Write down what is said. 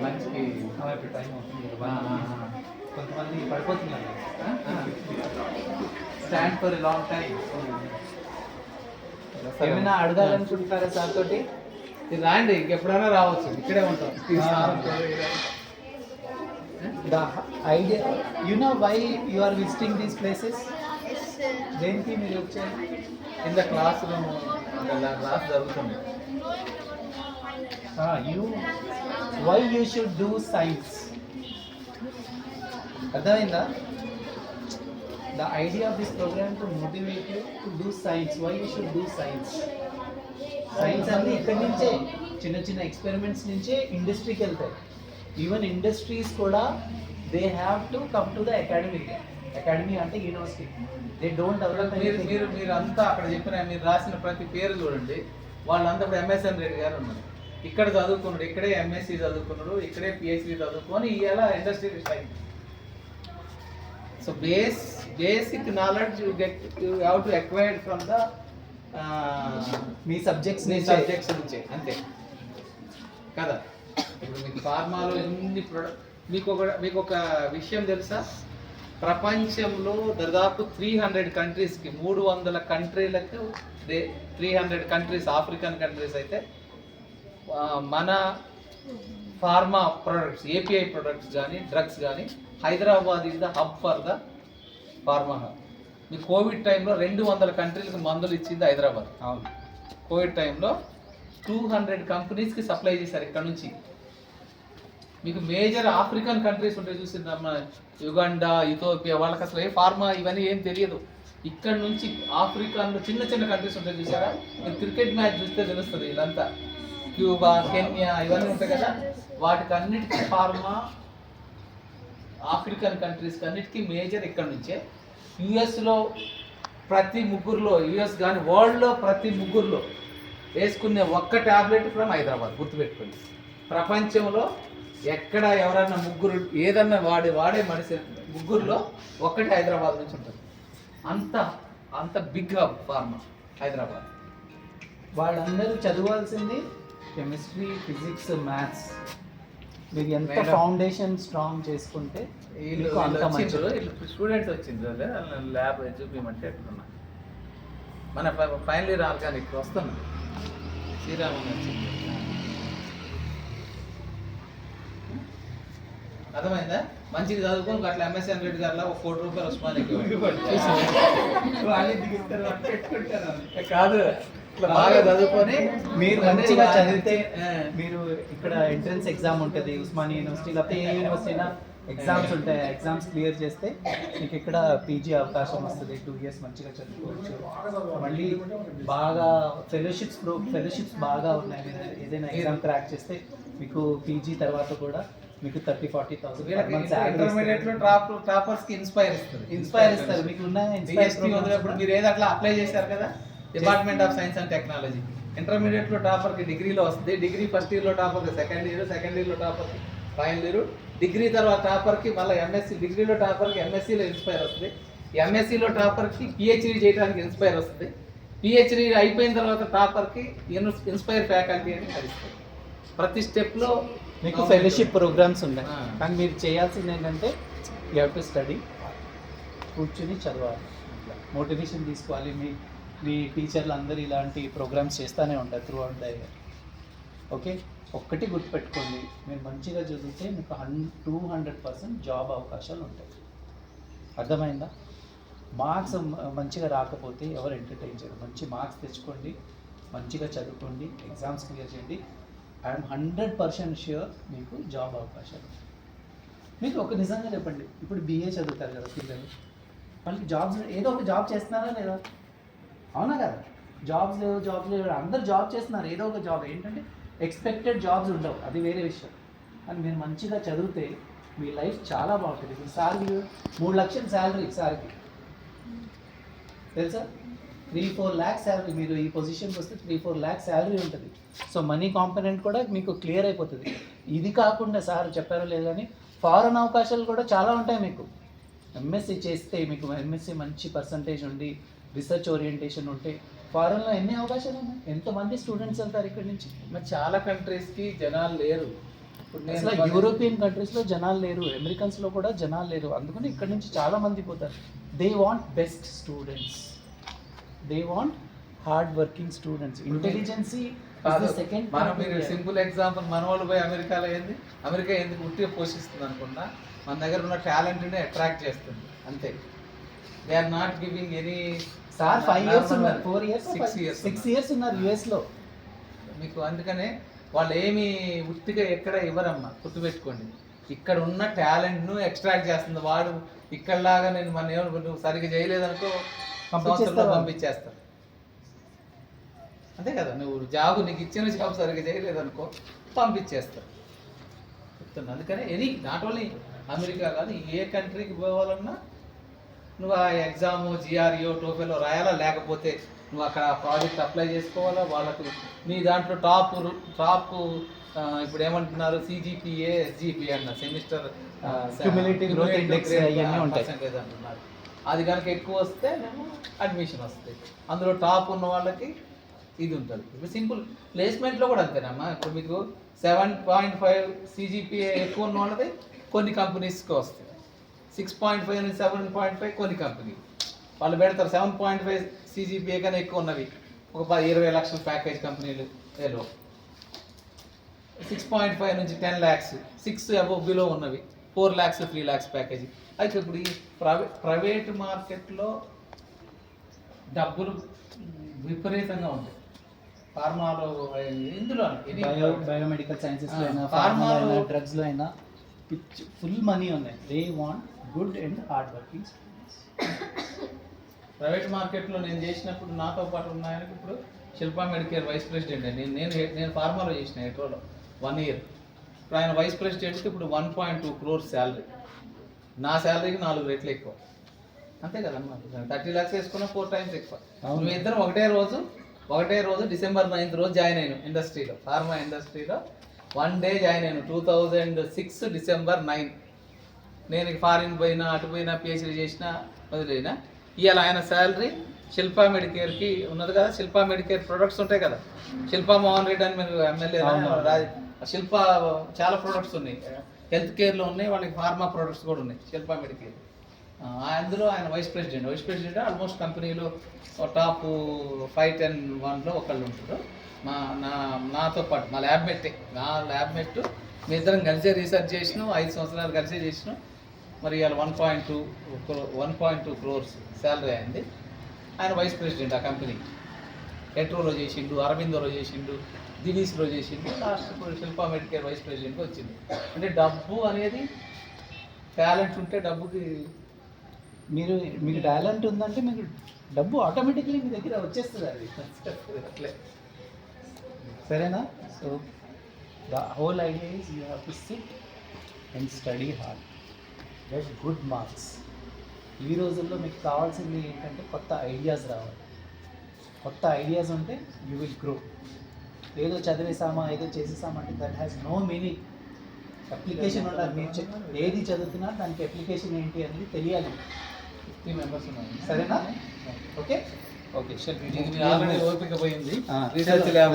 లంచ్కి ఇప్పుడు టైం అవుతుంది కొంతమంది పడిపోతున్నారు స్టాండ్ ఫర్ లాంగ్ టైం. ఏమైనా అడగాలనుకుంటున్నారా సార్ తోటి? ఇది రాండి, ఇంకెప్పుడైనా రావచ్చు, ఇక్కడే ఉంటాం. The idea, you know why you are visiting these places? దేనికి మీరు వచ్చారు? కింద క్లాస్ రూమ్ క్లాస్ జరుగుతుంది. You, why you should do science? అర్థమైందా? The idea of this program to motivate you to do science. Why you should do science? Science అన్ని ఇక్కడి నుంచే చిన్న చిన్న ఎక్స్పెరిమెంట్స్ నుంచే ఇండస్ట్రీకి వెళ్తాయి. ఈవెన్ ఇండస్ట్రీస్ కూడా they have to come to the academy అంటే యూనివర్సిటీ. They don't develop. మీరు అంతా అక్కడ చెప్పిన మీరు రాసిన ప్రతి పేరు చూడండి, వాళ్ళంతా ఇప్పుడు ఎంఎస్ఎన్ రెడ్డి గారు ఉన్నారు, ఇక్కడ చదువుకున్నాడు, ఇక్కడే ఎంఎస్సి చదువుకున్నాడు, ఇక్కడే పిహెచ్డి చదువుకొని ఇలా industry strike. So basic knowledge you have to acquired from the me subjects నుంచే, అంతే కదా. ఇప్పుడు మీకు ఫార్మాలో ఎన్ని మీకు ఒక విషయం తెలుసా? ప్రపంచంలో దాదాపు 300 కంట్రీస్కి 300 కంట్రీలకు 300 కంట్రీస్ ఆఫ్రికన్ కంట్రీస్ అయితే మన ఫార్మా ప్రొడక్ట్స్, ఏపీఐ ప్రొడక్ట్స్ కానీ డ్రగ్స్ కానీ Hyderabad is the hub for the pharma hub. Me Covid టైంలో 200 కంట్రీలకు మందులు ఇచ్చింది హైదరాబాద్. అవును, కోవిడ్ టైంలో 200 కంపెనీస్కి సప్లై చేశారు ఇక్కడ నుంచి. మీకు మేజర్ ఆఫ్రికన్ కంట్రీస్ ఉంటాయి చూసింది, మన యుగండా, ఇథోపియా, వాళ్ళకి అసలు ఏ ఫార్మా ఇవన్నీ ఏం తెలియదు. ఇక్కడ నుంచి ఆఫ్రికాలో చిన్న చిన్న కంట్రీస్ ఉంటాయి చూసారా, మీరు క్రికెట్ మ్యాచ్ చూస్తే తెలుస్తుంది. వీళ్ళంతా క్యూబా, కెన్యా ఇవన్నీ ఉంటాయి కదా, వాటికి అన్నిటికీ ఫార్మా ఆఫ్రికన్ కంట్రీస్కి అన్నిటికీ మేజర్ ఇక్కడ నుంచే. యుఎస్లో ప్రతి ముగ్గురులో, యుఎస్ కానీ వరల్డ్లో ప్రతి ముగ్గురులో వేసుకునే ఒక్క ట్యాబ్లెట్ ఫ్రమ్ హైదరాబాద్, గుర్తుపెట్టుకోండి. ప్రపంచంలో ఎక్కడ ఎవరన్నా ముగ్గురు ఏదన్నా వాడే మనిషి ముగ్గురులో ఒక్కటి హైదరాబాద్ నుంచి ఉంటుంది. అంత బిగ్ హబ్ ఫార్మా హైదరాబాద్. వాళ్ళందరూ చదవాల్సింది కెమిస్ట్రీ, ఫిజిక్స్, మ్యాథ్స్. మీరు ఎంత ఫౌండేషన్ స్ట్రాంగ్ చేసుకుంటే అంత మంచిది. స్టూడెంట్స్ వచ్చింది ల్యాబ్ చూపించమంటే ఎట్లున్నా మన ఫైనల్ ఇయర్ ఆర్గానిక్ వస్తున్నా శ్రీరామన్ వచ్చింది. అర్థమైందా? మంచిగా చదువుకొని అట్లా ఎంఎస్ఎన్ రెడ్డి గారిలో ఒక ₹1 ఉస్మానికి కాదు, ఇట్లా బాగా చదువుకొని మీరు మంచిగా చదివితే మీరు ఇక్కడ ఎంట్రన్స్ ఎగ్జామ్ ఉంటుంది ఉస్మానియా యూనివర్సిటీ, లేకపోతే ఏ యూనివర్సిటీ ఎగ్జామ్స్ ఉంటాయి. ఎగ్జామ్స్ క్లియర్ చేస్తే మీకు ఇక్కడ పీజీ అవకాశం వస్తుంది. 2 years మంచిగా చదువుకోవచ్చు. మళ్ళీ బాగా ఫెలోషిప్స్ బాగా ఉన్నాయి. మీరు ఏదైనా ఎగ్జామ్ క్రాక్ చేస్తే మీకు పీజీ తర్వాత కూడా మీకు 30,000-40,000 ఇంటర్మీడియట్లో టాపర్స్కి ఇన్స్పైర్ ఇస్తారు. మీకు ఉన్నాయి. ఇప్పుడు మీరు ఏదో అట్లా అప్లై చేశారు కదా, department of science and technology. ఇంటర్మీడియట్లో టాపర్కి డిగ్రీలో వస్తుంది, డిగ్రీ ఫస్ట్ ఇయర్లో టాపర్కి సెకండ్ ఇయర్లో టాపర్కి ఫైనల్ ఇయర్, డిగ్రీ తర్వాత టాపర్కి మళ్ళీ ఎంఎస్సీ, డిగ్రీలో టాపర్కి ఎంఎస్సీలో ఇన్స్పైర్ వస్తుంది, ఎంఎస్సీలో టాపర్కి పిహెచ్డీ చేయడానికి ఇన్స్పైర్ వస్తుంది, పిహెచ్డీ అయిపోయిన తర్వాత టాపర్కి ఇన్స్పైర్ ఫ్యాకల్టీ అని కలుస్తుంది. ప్రతి స్టెప్లో మీకు ఫెలోషిప్ ప్రోగ్రామ్స్ ఉన్నాయి. కానీ మీరు చేయాల్సింది ఏంటంటే యూ హ్యావ్ టు స్టడీ, కూర్చుని చదవాలి, మోటివేషన్ తీసుకోవాలి. మీ టీచర్లు అందరూ ఇలాంటి ప్రోగ్రామ్స్ చేస్తూనే ఉంటారు through out the year. Okay, ఒక్కటి గుర్తుపెట్టుకోండి, మీరు మంచిగా చదివితే మీకు 200% జాబ్ అవకాశాలు ఉంటాయి. అర్థమైందా? మార్క్స్ మంచిగా రాకపోతే ఎవరు ఎంటర్టైన్ చేయరు. మంచి మార్క్స్ తెచ్చుకోండి, మంచిగా చదువుకోండి, ఎగ్జామ్స్ క్లియర్ చేయండి. ఐఎమ్ 100% ష్యూర్ మీకు జాబ్ అవకాశాలు. మీకు ఒక నిజంగా చెప్పండి, ఇప్పుడు BA చదువుతారు కదా పిల్లలు, వాళ్ళకి జాబ్స్ ఏదో ఒక జాబ్ చేస్తున్నారా లేదా? అవునా కదా? జాబ్స్ లేవు, అందరు జాబ్ చేస్తున్నారు, ఏదో ఒక జాబ్. ఏంటంటే ఎక్స్పెక్టెడ్ జాబ్స్ ఉండవు, అది వేరే విషయం. కానీ మీరు మంచిగా చదివితే మీ లైఫ్ చాలా బాగుంటుంది. ఇప్పుడు సార్కి 3 లక్షల శాలరీ, సార్కి తెలుసా? 3-4 lakhs శాలరీ. మీరు ఈ పొజిషన్కి వస్తే 3-4 lakhs శాలరీ ఉంటుంది. సో మనీ కాంపోనెంట్ కూడా మీకు క్లియర్ అయిపోతుంది. ఇది కాకుండా సార్ చెప్పారో లేదు కానీ ఫారెన్ అవకాశాలు కూడా చాలా ఉంటాయి మీకు. ఎంఎస్సీ చేస్తే మీకు ఎంఎస్సీ మంచి పర్సంటేజ్ ఉండి రీసెర్చ్ ఓరియంటేషన్ ఉంటే ఫారెన్లో ఎన్ని అవకాశాలు ఉన్నాయి, ఎంతమంది స్టూడెంట్స్ వెళ్తారు ఇక్కడి నుంచి. మరి చాలా కంట్రీస్కి జనాలు లేరు, అసలు యూరోపియన్ కంట్రీస్లో జనాలు లేరు, అమెరికన్స్లో కూడా జనాలు లేరు, అందుకని ఇక్కడ నుంచి చాలా మంది పోతారు. They want best students, they want hard working students. Intelligence second. మనం మీరు సింపుల్ ఎగ్జాంపుల్, మన వాళ్ళు పోయి అమెరికాలో ఏంది, అమెరికా ఎందుకు ఉట్టిగా పోషిస్తుంది అనుకున్నా, మన దగ్గర ఉన్న టాలెంట్ని అట్రాక్ట్ చేస్తుంది అంతే. They are not giving any. Sir 5 years ఉన్నారు, 4 years, 6 years ఉన్నారు యుఎస్లో. మీకు అందుకనే వాళ్ళు ఏమి ఉత్తిగా ఎక్కడ ఇవ్వరమ్మా, గుర్తుపెట్టుకోండి. ఇక్కడ ఉన్న టాలెంట్ను ఎక్స్ట్రాక్ట్ చేస్తుంది. వాడు ఇక్కడలాగా నేను మన ఏమో నువ్వు సరిగ్గా చేయలేదనుకో పంపించేస్తారు అంతే కదా. నువ్వు జాబ్, నీకు ఇచ్చిన జాబ్ సరిగ్గా చేయలేదనుకో పంపించేస్తారు చెప్తున్నా. అందుకనే ఎనీ నాట్ ఓన్లీ అమెరికా కాదు, ఏ కంట్రీకి పోవాలన్నా నువ్వు ఆ ఎగ్జామ్ జిఆర్ఈఓ టోఫెలో రాయాలా, లేకపోతే నువ్వు అక్కడ ప్రాజెక్ట్ అప్లై చేసుకోవాలా. వాళ్ళకు నీ దాంట్లో టాప్ ఇప్పుడు ఏమంటున్నారు సిజిపిఏ ఎస్జిపిఏ అన్న సెమిస్టర్ పర్సెంటేజ్ అంటున్నారు. అది కనుక ఎక్కువ వస్తే అడ్మిషన్ వస్తుంది. అందులో టాప్ ఉన్న వాళ్ళకి ఇది ఉంటుంది. ఇప్పుడు సింపుల్ ప్లేస్మెంట్లో కూడా అంతేనమ్మా. ఇప్పుడు మీకు 7.5 సిజిపిఏ ఎక్కువ ఉన్న వాళ్ళది కొన్ని కంపెనీస్కి వస్తాయి, 6.5 నుంచి 7.5 కొన్ని కంపెనీ వాళ్ళు పెడతారు. 7.5 సిజిపిఏ కన్నా ఎక్కువ ఉన్నవి ఒక 20 లక్షల ప్యాకేజ్ కంపెనీలు ఏలో, 6.5 నుంచి 10 lakhs, 6 అబోవ్ బిలో ఉన్నవి 4 lakhs 3 lakhs ప్యాకేజీ. అయితే ఇప్పుడు ఈ ప్రైవేట్ మార్కెట్లో డబ్బులు విపరీతంగా ఉంటాయి. ఫార్మాలో, ఇందులో బయోమెడికల్ సైన్సెస్లో అయినా, ఫార్మాలో, డ్రగ్స్లో అయినా ఫుల్ మనీ ఉన్నాయి. They want good and hard working. Private మార్కెట్లో నేను చేసినప్పుడు నాతో పాటు ఉన్నాయని ఇప్పుడు శిల్పా మెడికేర్ వైస్ ప్రెసిడెంట్ అండి. నేను ఫార్మాలో చేసిన ఎట్రోలో 1 year. ఇప్పుడు ఆయన వైస్ ప్రెసిడెంట్కి ఇప్పుడు 1.2 crores శాలరీ. నా శాలరీకి 4 రెట్లు ఎక్కువ అంతే కదమ్మా. 30 lakhs వేసుకున్న 4 times ఎక్కువ. మేము ఇద్దరం ఒకటే రోజు December 9th రోజు జాయిన్ అయ్యాను ఇండస్ట్రీలో, ఫార్మా ఇండస్ట్రీలో. 1 day జాయిన్ అయ్యాను 2006 December 9. నేను ఫారిన్ పోయినా, అటు పోయినా, పిహెచ్డీ చేసినా, వదిలేనా. ఇవాళ ఆయన శాలరీ శిల్పా మెడికేర్కి ఉన్నది కదా. శిల్పా మెడికేర్ ప్రొడక్ట్స్ ఉంటాయి కదా, శిల్పా మోహన్ రెడ్డి అని మీరు ఎమ్మెల్యే శిల్పా చాలా ప్రొడక్ట్స్ ఉన్నాయి, హెల్త్ కేర్లో ఉన్నాయి, వాళ్ళకి ఫార్మా ప్రొడక్ట్స్ కూడా ఉన్నాయి శిల్పా మెడికేర్. అందులో ఆయన వైస్ ప్రెసిడెంట్. ఆల్మోస్ట్ కంపెనీలో టాప్ 5-10-1లో ఒకళ్ళు ఉంటారు. నాతో పాటు మా ల్యాబ్మేట్ మీ ఇద్దరం కలిసే రీసెర్చ్ చేసినాం, 5 సంవత్సరాలు కలిసే చేసినాం. మరి ఇవాళ 1.2 crores శాలరీ అయింది. ఆయన వైస్ ప్రెసిడెంట్ ఆ కంపెనీకి. ఎట్రోలో చేసిండు, అరవిందోలో చేసిండు, దివీస్లో చేసిండు, లాస్ట్ శిల్పా మెడికేర్ వైస్ ప్రెసిడెంట్కి వచ్చింది. అంటే డబ్బు అనేది, టాలెంట్ ఉంటే డబ్బుకి, మీకు టాలెంట్ ఉందంటే మీకు డబ్బు ఆటోమేటిక్లీ మీ దగ్గర వచ్చేస్తుంది. అది అట్లే సరేనా. So the whole idea is you have to SIT and study hard, get good marks. ఈ రోజుల్లో మీకు కావాల్సింది ఏంటంటే కొత్త ఐడియాస్ రావాలి. కొత్త ఐడియాస్ ఉంటే యూ విల్ గ్రో. ఏదో చదివేసామా, ఏదో చేసేసామా అంటే that has no meaning. Application ఉండాలి. మీరు ఏది చదువుతున్నా దానికి అప్లికేషన్ ఏంటి అనేది తెలియాలి. 50 members ఉన్నాయి. సరేనా. Okay okay. ఆల్రెడీ ఓపిక పోయింది రీసెర్చ్ ల్యాబ్